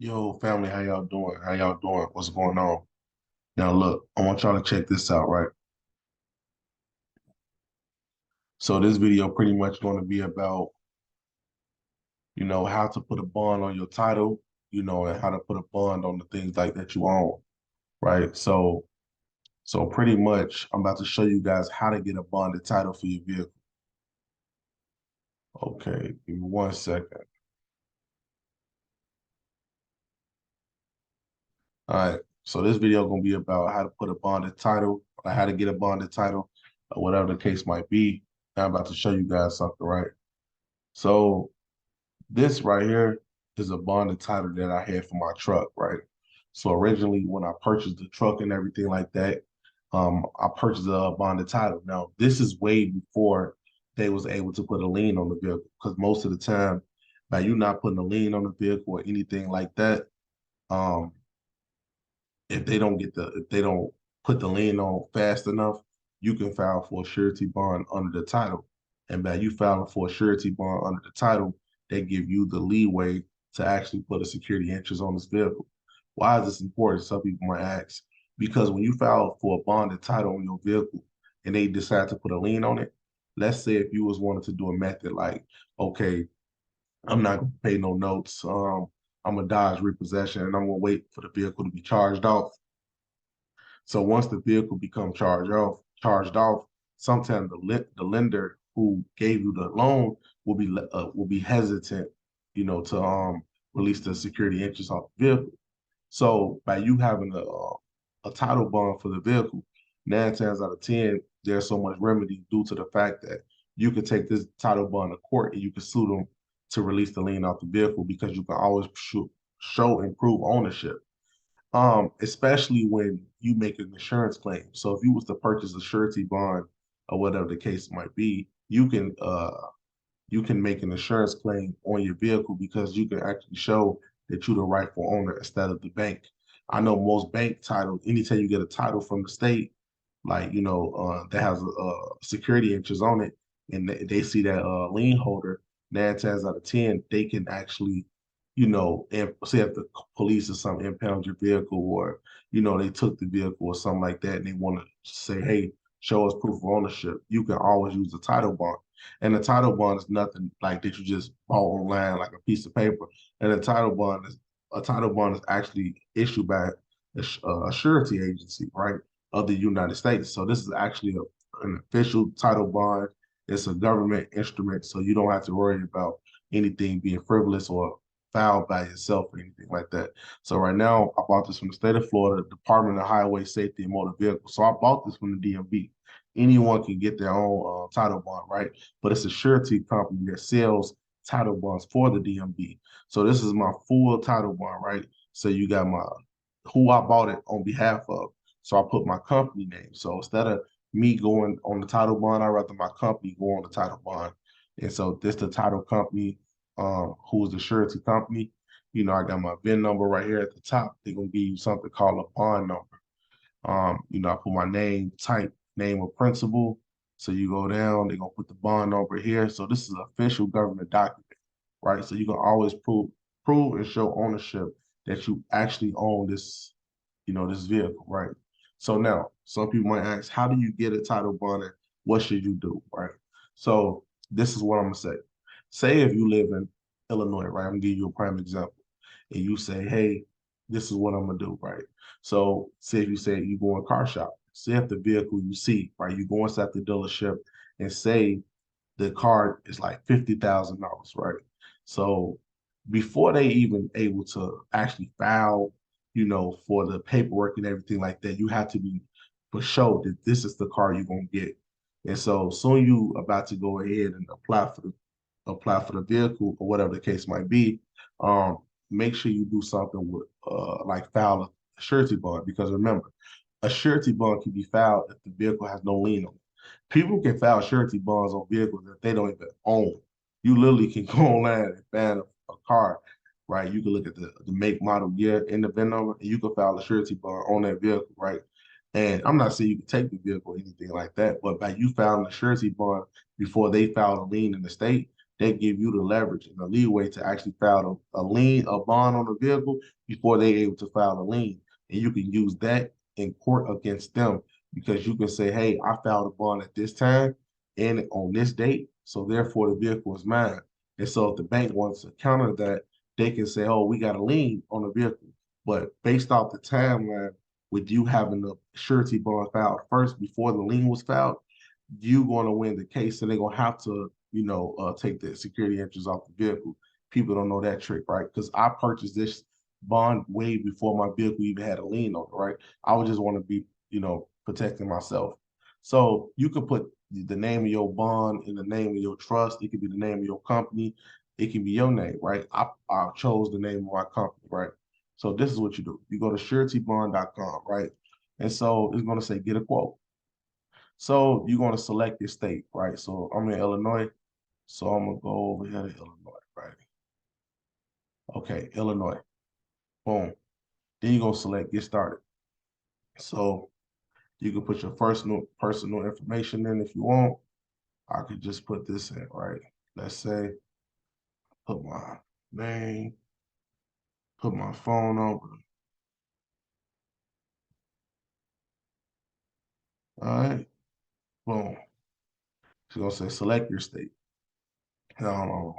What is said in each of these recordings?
Yo, family, how y'all doing? How y'all doing? What's going on? Now, look, I want y'all to check this out, right? So this video pretty much going to be about, how to put a bond on your title, and how to put a bond on the things like that you own, right? So pretty much, I'm about to show you guys how to get a bonded title for your vehicle. Okay, give me 1 second. All right, so this video gonna be about how to put a bonded title, or how to get a bonded title, or whatever the case might be. Now I'm about to show you guys something, right? So this right here is a bonded title that I had for my truck, right? So originally, when I purchased the truck and everything like that, I purchased a bonded title. Now, this is way before they was able to put a lien on the vehicle, because most of the time, by you not putting a lien on the vehicle or anything like that, um, if they don't put the lien on fast enough, you can file for a surety bond under the title. And by you filing for a surety bond under the title, they give you the leeway to actually put a security interest on this vehicle. Why is this important? Some people might ask. Because when you file for a bonded title on your vehicle and they decide to put a lien on it, let's say if you was wanting to do a method like, okay, I'm not gonna pay no notes. I'm gonna dodge repossession and I'm gonna wait for the vehicle to be charged off. So once the vehicle becomes charged off, sometimes the lender who gave you the loan will be hesitant, to release the security interest off the vehicle. So by you having a title bond for the vehicle, 9 times out of 10, there's so much remedy due to the fact that you can take this title bond to court and you can sue them to release the lien off the vehicle because you can always show and prove ownership, especially when you make an insurance claim. So if you was to purchase a surety bond or whatever the case might be, you can make an insurance claim on your vehicle because you can actually show that you're the rightful owner instead of the bank. I know most bank titles, anytime you get a title from the state, like, that has a security interest on it, and they see that lien holder, 9 times out of 10, they can actually, say if the police or something impound your vehicle, or, they took the vehicle or something like that, and they want to say, hey, show us proof of ownership, you can always use the title bond. And the title bond is nothing like that you just bought online like a piece of paper. And a title bond is actually issued by a surety agency, right, of the United States. So this is actually an official title bond. It's a government instrument, so you don't have to worry about anything being frivolous or filed by yourself or anything like that. So right now, I bought this from the state of Florida, Department of Highway Safety and Motor Vehicles. So I bought this from the DMV. Anyone can get their own title bond, right? But it's a surety company that sells title bonds for the DMV. So this is my full title bond, right? So you got my who I bought it on behalf of. So I put my company name. So instead of me going on the title bond, I'd rather my company go on the title bond. And so this the title company, who's the surety company. I got my VIN number right here at the top. They're gonna give you something called a bond number. I put my name, type name of principal. So you go down, they're gonna put the bond number here. So this is an official government document, right? So you can always prove and show ownership that you actually own this, this vehicle, right? So now some people might ask, how do you get a title bond and what should you do, right? So this is what I'm gonna say. Say if you live in Illinois, right? I'm gonna give you a prime example. And you say, hey, this is what I'm gonna do, right? So say if you say you go in car shop, say if the vehicle you see, right, you go inside the dealership and say the car is like $50,000, right? So before they even able to actually file, for the paperwork and everything like that, you have to be for sure that this is the car you're gonna get. And so soon you about to go ahead and apply for the vehicle or whatever the case might be, make sure you do something with like file a surety bond, because remember, a surety bond can be filed if the vehicle has no lien on it. People can file surety bonds on vehicles that they don't even own. You literally can go online and find a car, right? You can look at the make, model, year, and the VIN number, and you can file a surety bond on that vehicle, right? And I'm not saying you can take the vehicle or anything like that, but by you filing a surety bond before they file a lien in the state, they give you the leverage and the leeway to actually file a lien, a bond on the vehicle before they're able to file a lien. And you can use that in court against them because you can say, hey, I filed a bond at this time and on this date, so therefore the vehicle is mine. And so if the bank wants to counter that, they can say, oh, we got a lien on the vehicle. But based off the timeline, with you having the surety bond filed first before the lien was filed, you going to win the case, and they're going to have to, take the security interest off the vehicle. People don't know that trick, right? Because I purchased this bond way before my vehicle even had a lien on it, right? I would just want to be, protecting myself. So you could put the name of your bond in the name of your trust. It could be the name of your company. It can be your name, right? I chose the name of my company, right? So this is what you do. You go to suretybond.com, right? And so it's going to say get a quote. So you're going to select your state, right? So I'm in Illinois. So I'm going to go over here to Illinois, right? Okay, Illinois. Boom. Then you're going to select get started. So you can put your personal information in if you want. I could just put this in, right? Let's say, put my name, put my phone number. All right, boom. It's gonna say select your state. Um,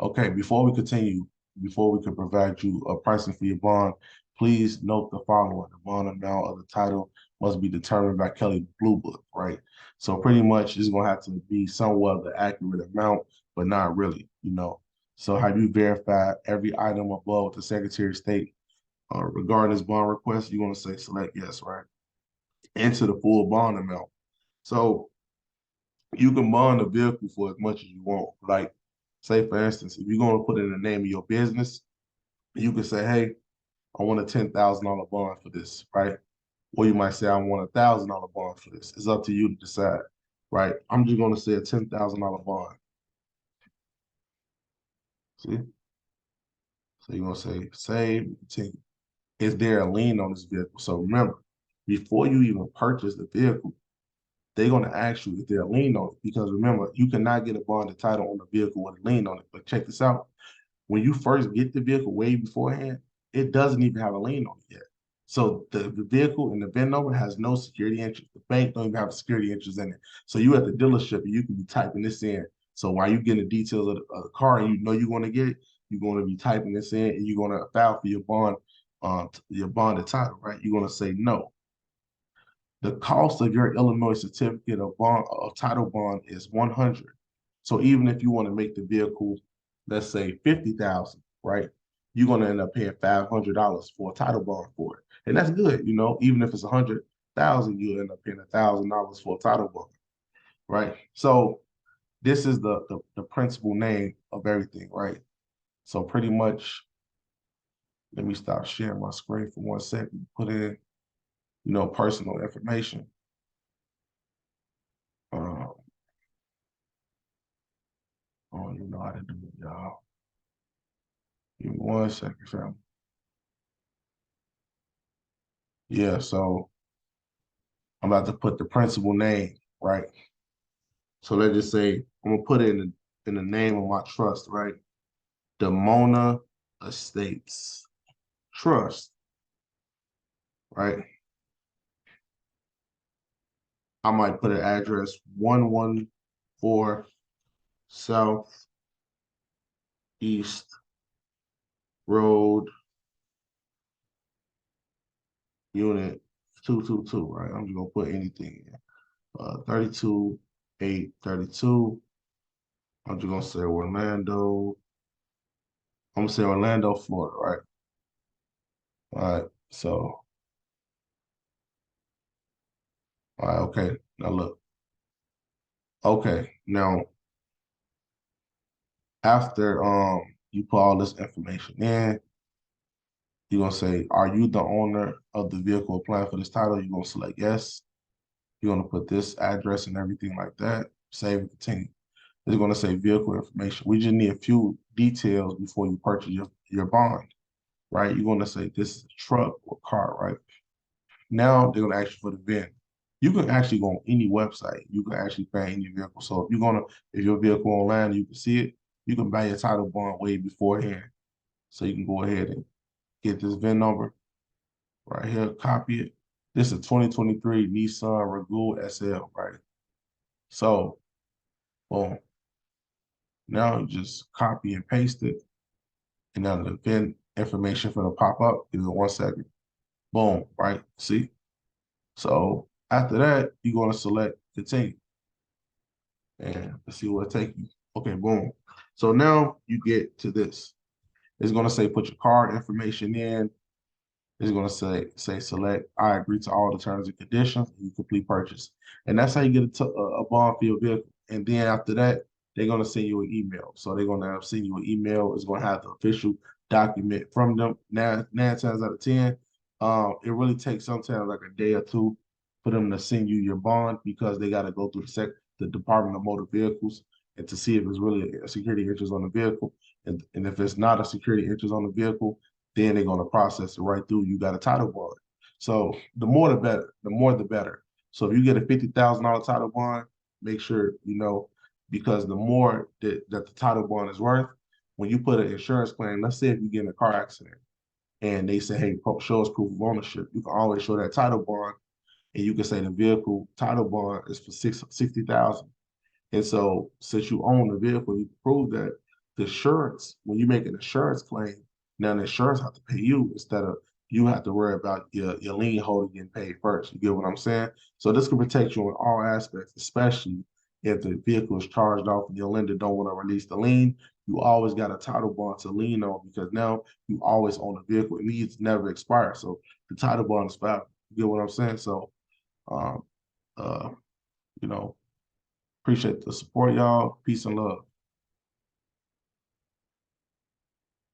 okay, before we continue, before we can provide you a pricing for your bond, please note the following. The bond amount of the title must be determined by Kelly Blue Book, right? So pretty much it's gonna have to be somewhat of the accurate amount, but not really. So have you verified every item above with the Secretary of State regarding this bond request? You're gonna say select yes, right? Enter the full bond amount. So you can bond a vehicle for as much as you want. Like, say for instance, if you're gonna put in the name of your business, you can say, hey, I want a $10,000 bond for this, right? Or you might say, I want $1,000 bond for this. It's up to you to decide, right? I'm just gonna say a $10,000 bond. See? So you're gonna say save, continue. Is there a lien on this vehicle? So remember, before you even purchase the vehicle, they're going to ask you if there's a lien on it. Because remember, you cannot get a bonded title on the vehicle with a lien on it. But check this out. When you first get the vehicle way beforehand, it doesn't even have a lien on it yet. So the vehicle and the VIN number has no security interest. The bank don't even have a security interest in it. So you at the dealership, and you can be typing this in. So while you getting the details of the car and you know you're going to get it, you're going to be typing this in and you're going to file for your bonded title, right? You're going to say no. The cost of your Illinois certificate of bond of title bond is 100. So even if you want to make the vehicle, let's say 50,000, right? You're gonna end up paying $500 for a title bond for it, and that's good. Even if it's 100,000, you end up paying $1,000 for a title bond, right? So this is the principal name of everything, right? So pretty much, let me stop sharing my screen for 1 second. Put in, personal information. Um, I don't even know how to do it, y'all. Give me 1 second, fam. Yeah, so I'm about to put the principal name, right? So let's just say I'm gonna put it in the name of my trust, right? Demona Estates Trust, right? I might put an address 114 South East Road, Unit 222, right? I'm just gonna put anything in. 32-832. I'm just gonna say Orlando. I'm gonna say Orlando, Florida, right? All right. So, all right, okay. Now look. Okay. Now, after you put all this information in, you're gonna say, are you the owner of the vehicle applying for this title? You're gonna select yes. You're gonna put this address and everything like that. Save and continue. It's gonna say vehicle information. We just need a few details before you purchase your bond, right? You're gonna say this is a truck or car, right? Now they're gonna ask you for the VIN. You can actually go on any website. You can actually find any vehicle. So if your vehicle online, you can see it. you can buy your title bond way beforehand. So you can go ahead and get this VIN number right here, copy it. This is a 2023 Nissan Regal SL, right? So, boom. Now you just copy and paste it. And now the VIN information for the pop up. Give it 1 second. Boom, right? See? So after that, you're going to select continue. And let's see where it take you. Okay, boom. So now you get to this. It's going to say put your card information in. It's going to say select I agree to all the terms and conditions, and you complete purchase. And that's how you get a bond for your vehicle. And then after that, they're going to send you an email. So they're going to send you an email. It's going to have the official document from them. Now, 9 times out of 10, it really takes sometimes like a day or two for them to send you your bond because they got to go through the Department of Motor Vehicles and to see if it's really a security interest on the vehicle. And if it's not a security interest on the vehicle, then they're going to process it right through. You got a title bond. So the more the better, the more the better. So if you get a $50,000 title bond, make sure you know because the more that the title bond is worth, when you put an insurance claim, let's say if you get in a car accident and they say, hey, show us proof of ownership, you can always show that title bond and you can say the vehicle title bond is for 60,000. And so since you own the vehicle, you can prove that the insurance, when you make an insurance claim, now the insurance have to pay you instead of you have to worry about your lien holder getting paid first. You get what I'm saying? So this can protect you in all aspects, especially if the vehicle is charged off and your lender don't want to release the lien. You always got a title bond to lien on because now you always own the vehicle. It needs to never expire. So the title bond is valid. You get what I'm saying? So um, uh, you know, appreciate the support, y'all. Peace and love.